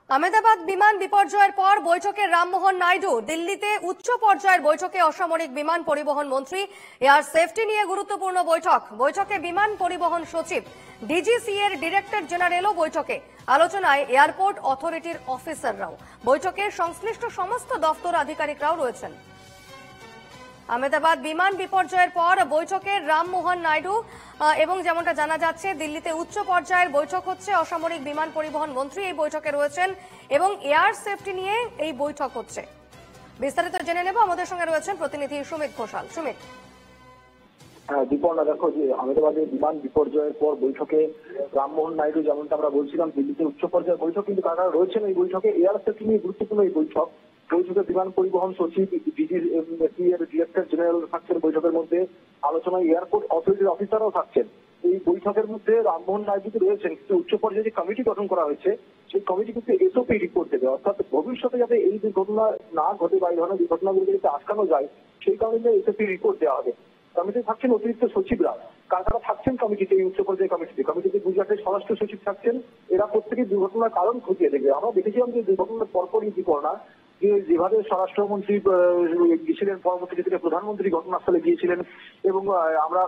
আহমেদাবাদ বিমান বিপর্যয়ের পর বৈঠকে রামমোহন নাইডু। দিল্লিতে উচ্চ পর্যায়ের বৈঠকে অসামরিক বিমান পরিবহন মন্ত্রী, এয়ার সেফটি নিয়ে গুরুত্বপূর্ণ বৈঠকে বিমান পরিবহন সচিব, ডিজিসি এর ডিরেক্টর জেনারেলও বৈঠকে। আলোচনায় এয়ারপোর্ট অথরিটির অফিসাররাও। বৈঠকে সংশ্লিষ্ট সমস্ত দপ্তর আধিকারিকরাও রয়েছেন। আহমেদাবাদ বিমান বিপর্যয়ের পর বৈঠকে রামমোহন নাইডু এবং যেমনটা জানা যাচ্ছে দিল্লিতে উচ্চ পর্যায়ের বৈঠক হচ্ছে। অসামরিক বিমান পরিবহন মন্ত্রী এই বৈঠকে রয়েছেন এবং এয়ার সেফটি নিয়ে এই বৈঠক হচ্ছে। বিস্তারিত জেনে নেব, আমাদের সঙ্গে রয়েছেন প্রতিনিধি সুমিত ঘোষাল। সুমিত। দীপর্ণা, দেখো যে আহমেদাবাদে বিমান বিপর্যয়ের পর বৈঠকে রামমোহন নাইডু, যেমনটা আমরা বলছিলাম দিল্লিতে উচ্চ পর্যায়ের বৈঠক, কিন্তু কারা রয়েছেন এই বৈঠকে? এয়ার সেফটি নিয়ে গুরুত্বপূর্ণ এই বৈঠকে বিমান পরিবহন সচিব, ডিজিসি এর ডিরেক্টর জেনারেল থাকছেন বৈঠকের মধ্যে। আলোচনায় এয়ারপোর্ট অথরিটির অফিসারও থাকছেন। এই বৈঠকের মধ্যে রামমোহন নাইডু রয়েছেন, কিন্তু উচ্চ পর্যায়ে যে কমিটি গঠন করা হয়েছে সেই কমিটি কিন্তু এসওপি রিপোর্ট দেবে, অর্থাৎ ভবিষ্যতে যাতে এই দুর্ঘটনা না ঘটে বা এই ধরনের দুর্ঘটনাগুলোকে যাতে আটকানো যায় সেই কারণে এসওপি রিপোর্ট দেওয়া হবে। কমিটি থাকছেন অতিরিক্ত সচিবরা। কারা থাকছেন কমিটিতে? এই উচ্চ পর্যায়ে কমিটিতে গুজরাটের স্বরাষ্ট্র সচিব থাকছেন। এরা প্রত্যেকেই দুর্ঘটনার কারণ খতিয়ে দেখবে। আমরা দেখেছিলাম যে দুর্ঘটনার পরপরই দীপর্ণা যেভাবে স্বরাষ্ট্রমন্ত্রী গিয়েছিলেন, পরবর্তীতে থেকে প্রধানমন্ত্রী ঘটনাস্থলে গিয়েছিলেন এবং আমরা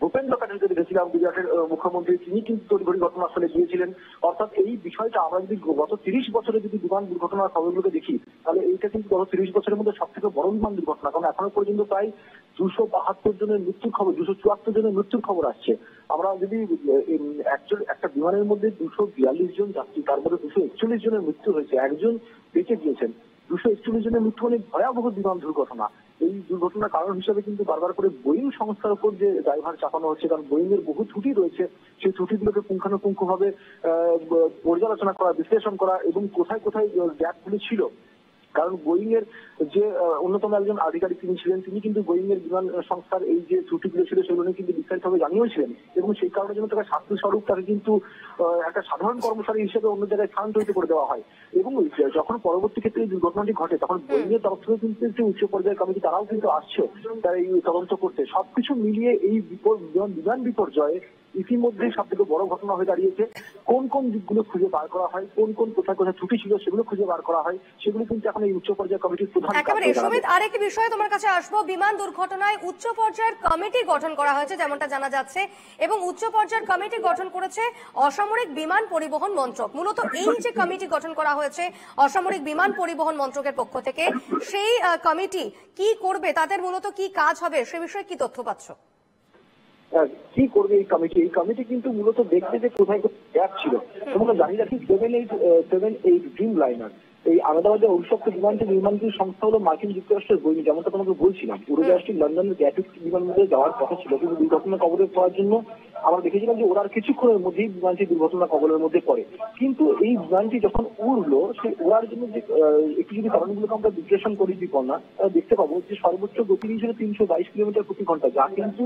ভূপেন্দ্র প্যাটেলকে দেখেছিলাম গুজরাটের মুখ্যমন্ত্রী, তিনি কিন্তু তড়িঘড়ি ঘটনাস্থলে গিয়েছিলেন। অর্থাৎ এই বিষয়টা আমরা যদি গত 30 বছরে যদি বিমান দুর্ঘটনার খবরগুলোকে দেখি তাহলে এইটা কিন্তু গত 30 বছরের মধ্যে সব থেকে বড় বিমান দুর্ঘটনা। কারণ এখনো পর্যন্ত প্রায় 272 জনের মৃত্যুর খবর, 274 জনের মৃত্যুর খবর আসছে। আমরা যদি একটা বিমানের মধ্যে 242 জন যাত্রী, তার মধ্যে 241 জনের মৃত্যু হয়েছে, একজন বেঁচে গিয়েছেন। 241 জনের মৃত্যু অনেক ভয়াবহ বিমান দুর্ঘটনা। এই দুর্ঘটনার কারণ হিসেবে কিন্তু বারবার করে বোয়িং সংস্থার উপর যে ড্রাইভার চাপানো হচ্ছে, কারণ বোয়িং এর বহু ত্রুটি রয়েছে। সেই ত্রুটিগুলোকে পুঙ্খানুপুঙ্খভাবে পর্যালোচনা করা, বিশ্লেষণ করা এবং কোথায় কোথায় গ্যাপগুলো ছিল। কারণ বোয়িং এর যে অন্যতম একজন আধিকারিক তিনি ছিলেন, তিনি কিন্তু বোয়িং এর বিমান সংস্থার এই যে ত্রুটিগুলো ছিল সেগুলো নিয়ে কিন্তু বিস্তারিতভাবে জানিয়েছিলেন এবং সেই কারণের জন্য তাকে শাস্তি স্বরূপ তাকে কিন্তু একটা সাধারণ কর্মচারী হিসেবে অন্য জায়গায় স্থানান্তরিত করে দেওয়া হয়। এবং যখন পরবর্তী ক্ষেত্রে এই দুর্ঘটনাটি ঘটে তখন বোয়িং এর তরফ থেকে কিন্তু একটি উচ্চ পর্যায়ের কমিটি তারাও কিন্তু আসছে তারা এই তদন্ত করতে। সবকিছু মিলিয়ে এই বিমান বিপর্যয়ে ইতিমধ্যে সব থেকে বড় ঘটনা হয়ে দাঁড়িয়েছে। কোন কোন দিকগুলো খুঁজে বার করা হয়, কোন কোথায় কোথায় ত্রুটি ছিল সেগুলো খুঁজে বার করা হয়, সেগুলো কিন্তু এখন এই উচ্চ পর্যায়ের কমিটির প্রধান। একেবারে সুমিত, আরেকটি বিষয় তোমার কাছে আসবো। বিমান দুর্ঘটনায় উচ্চ পর্যায়ের কমিটি গঠন করা হয়েছে যেমনটা জানা যাচ্ছে এবং উচ্চ পর্যায়ের কমিটি গঠন করেছে অসামরিক বিমান পরিবহন মন্ত্রক। মূলত এই যে কমিটি গঠন করা হয়েছে অসামরিক বিমান পরিবহন মন্ত্রকের পক্ষ থেকে, সেই কমিটি কি করবে, তাদের মূলত কি কাজ হবে সে বিষয়ে কি তথ্য পাচ্ছ? কি করবে এই কমিটি? এই কমিটি কিন্তু মূলত দেখবে যে কোথায় গ্যাপ ছিল। তোমরা জানি রাখি 787 ড্রিম লাইনার, এই আহমেদাবাদে অভিশপ্ত বিমানটি নির্মাণকারী সংস্থা হলো মার্কিন যুক্তরাষ্ট্রের বোয়িং। যেমনটা তোমাকে বলছিলাম, উড়োজাহাজটি লন্ডনের গ্যাটউইক বিমানবন্দরে যাওয়ার কথা ছিল, কিন্তু দুর্ঘটনার কবলে পড়ার জন্য আমরা দেখেছিলাম যে ওরা কিছুক্ষণের মধ্যেই বিমানটি দুর্ঘটনার কবলের মধ্যে পড়ে। কিন্তু এই বিমানটি যখন উড়লো, সেই ওড়ার জন্য যে একটু যদি কারণগুলোকে আমরা বিশ্লেষণ করি দীপর্ণা, দেখতে পাবো যে সর্বোচ্চ গতি ছিল 322 কিলোমিটার প্রতি ঘন্টা, যা কিন্তু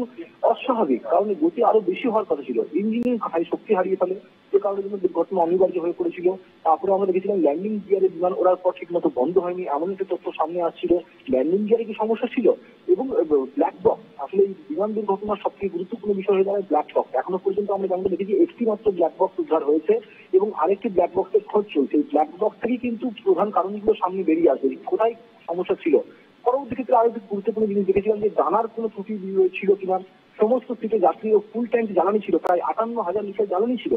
অস্বাভাবিক। কারণ গতি আরো বেশি হওয়ার কথা ছিল। ইঞ্জিনের শক্তি হারিয়ে ফেলে, যে কারণের জন্য দুর্ঘটনা অনিবার্য হয়ে পড়েছিল। তারপরে আমরা দেখেছিলাম ল্যান্ডিং গিয়ারে বিমান ওড়ার পর ঠিক মতো বন্ধ হয়নি, এমন একটা তথ্য সামনে আসছিল। ল্যান্ডিং গিয়ারে কি সমস্যা ছিল এবং ব্ল্যাক বক্স, আসলে এই বিমান দুর্ঘটনার সবচেয়ে গুরুত্বপূর্ণ বিষয় হয়ে দাঁড়ায় ব্ল্যাক বক্স। এখনো পর্যন্ত আমরা যেমন দেখেছি একটি মাত্র ব্ল্যাক বক্স উদ্ধার হয়েছে এবং আরেকটি ব্ল্যাক বক্সের খোঁজ চলছে। এই ব্ল্যাক বক্স থেকে কিন্তু প্রধান কারণগুলো সামনে বেরিয়ে আসবে, কোথায় সমস্যা ছিল। পরবর্তী ক্ষেত্রে আরো একটি গুরুত্বপূর্ণ জিনিস দেখেছিলাম যে জানার কোনো ত্রুটি ছিল কিনা। সমস্ত সিটে যাত্রী ও ফুল ট্যাঙ্ক জ্বালানি ছিল, প্রায় 58,000 লিটার জ্বালানি ছিল,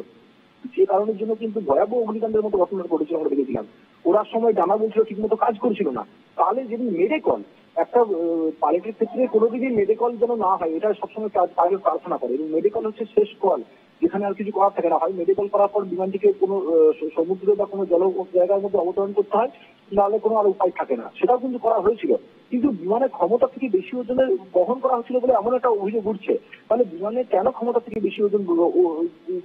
যে কারণের জন্য কিন্তু ভয়াবহ অগ্নিকাণ্ডের মতো ঘটনা ঘটেছিল। আমরা দেখেছিলাম ওরার সময় জানা বলছিল ঠিক মতো কাজ করছিল না। তাহলে যদি মেডিকল, একটা পাইলটের ক্ষেত্রে কোনোদিনই মেডিকল যেন না হয়, এটা সবসময় পাইলট প্রার্থনা করে। এবং মেডিকল হচ্ছে শেষ কল, যেখানে আর কিছু করার থাকে না। হয় মেডিকল করার পর বিমানটিকে কোনো সমুদ্রে বা কোনো জল জায়গার মধ্যে অবতরণ করতে হয়, নাহলে কোনো আর উপায় থাকে না। সেটাও কিন্তু করা হয়েছিল, কিন্তু বিমানের ক্ষমতা থেকে বেশি ওজনের বহন করা হচ্ছিল বলে এমন একটা অভিযোগ উঠছে। তাহলে বিমানের কেন ক্ষমতা থেকে বেশি ওজন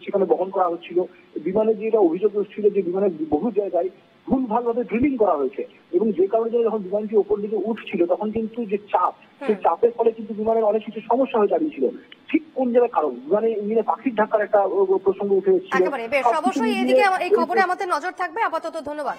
সেখানে বহন করা হচ্ছিল? বিমানের যে এটা অভিযোগ উঠছিল যে বিমানের বহু জায়গায় ভুলভাল ভাবে ড্রিলিং করা হয়েছে এবং যে কারণে যখন বিমানটি ওপর দিকে উঠছিল তখন কিন্তু যে চাপ, সেই চাপের ফলে কিন্তু বিমানের অনেক কিছু সমস্যা হয়ে দাঁড়িয়েছিল। ঠিক কোন জায়গায় কারণ, বিমানে ইঞ্জিনে পাখির ধাক্কার একটা প্রসঙ্গ উঠে এসেছিল। একেবারে বেশ, অবশ্যই এদিকে এই খবরে আমাদের নজর থাকবে। আপাতত ধন্যবাদ।